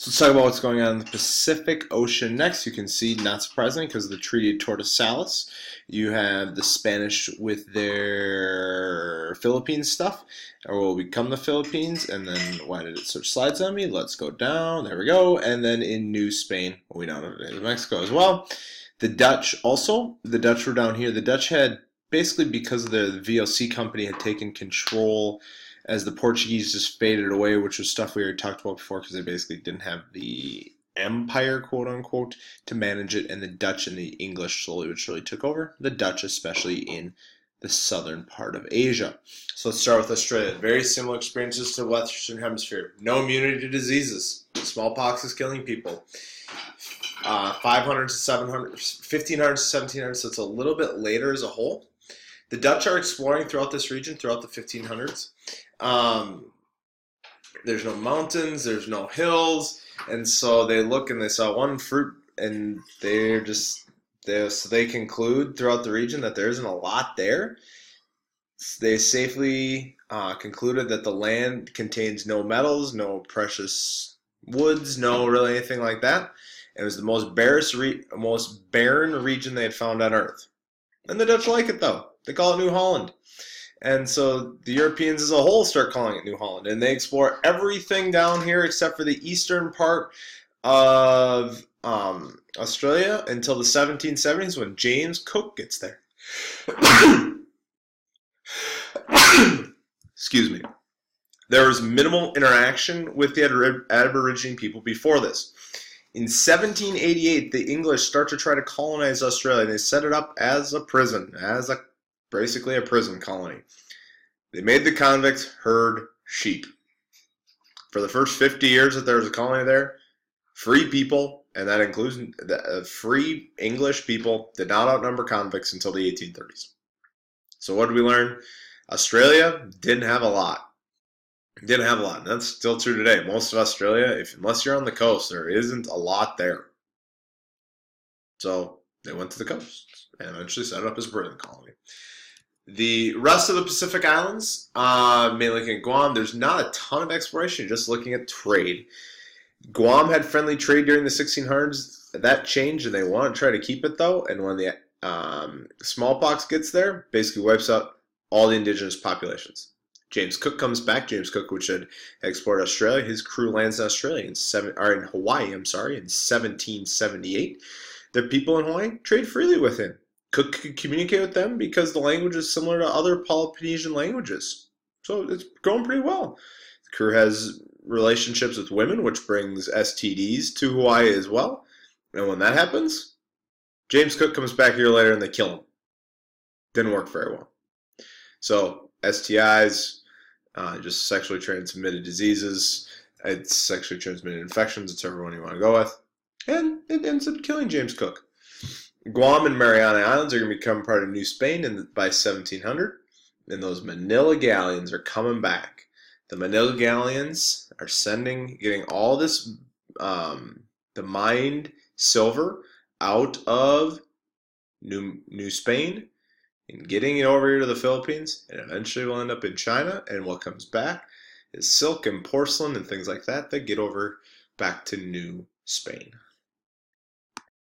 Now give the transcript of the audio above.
So let's talk about what's going on in the Pacific Ocean next. You can see, not surprising, because of the Treaty of Tordesillas, you have the Spanish with their Philippines stuff, or will become the Philippines. And then, why did it switch slides on me? Let's go down. There we go. And then in New Spain, we know it is Mexico as well. The Dutch also. The Dutch were down here. The Dutch had, basically because the VOC company had taken control as the Portuguese just faded away, which was stuff we already talked about before, because they basically didn't have the empire, quote unquote, to manage it, and the Dutch and the English slowly but surely took over, the Dutch especially in the southern part of Asia. So let's start with Australia. Very similar experiences to the Western Hemisphere. No immunity to diseases. Smallpox is killing people. 500 to 700, 1500 to 1700, so it's a little bit later as a whole. The Dutch are exploring throughout this region throughout the 1500s. There's no mountains, there's no hills, and so they look and they saw one fruit, and so they conclude throughout the region that there isn't a lot there. They safely concluded that the land contains no metals, no precious woods, no really anything like that. It was the most barren region they had found on Earth. And the Dutch like it, though. They call it New Holland. And so the Europeans as a whole start calling it New Holland. And they explore everything down here except for the eastern part of Australia until the 1770s when James Cook gets there. Excuse me. There was minimal interaction with the Aborigine people before this. In 1788, the English start to try to colonize Australia. They set it up as a prison, basically a prison colony. They made the convicts herd sheep. For the first 50 years that there was a colony there, free people, and that includes free English people, did not outnumber convicts until the 1830s. So what did we learn? Australia didn't have a lot. Didn't have a lot, and that's still true today. Most of Australia, unless you're on the coast, there isn't a lot there. So they went to the coast and eventually set it up as a prison colony. The rest of the Pacific Islands, mainly looking at Guam, there's not a ton of exploration, just looking at trade. Guam had friendly trade during the 1600s. That changed, and they want to try to keep it, though. And when the smallpox gets there, basically wipes out all the indigenous populations. James Cook comes back. James Cook, which had explored Australia, his crew lands in Hawaii, in 1778. The people in Hawaii trade freely with him. Cook could communicate with them because the language is similar to other Polynesian languages. So it's going pretty well. The crew has relationships with women, which brings STDs to Hawaii as well. And when that happens, James Cook comes back a year later and they kill him. Didn't work very well. So STIs, just sexually transmitted diseases, it's sexually transmitted infections, it's everyone you want to go with. And it ends up killing James Cook. Guam and Mariana Islands are going to become part of New Spain by 1700, and those Manila galleons are coming back. The Manila galleons are getting all this, the mined silver out of New Spain and getting it over here to the Philippines, and eventually will end up in China, and what comes back is silk and porcelain and things like that that get over back to New Spain.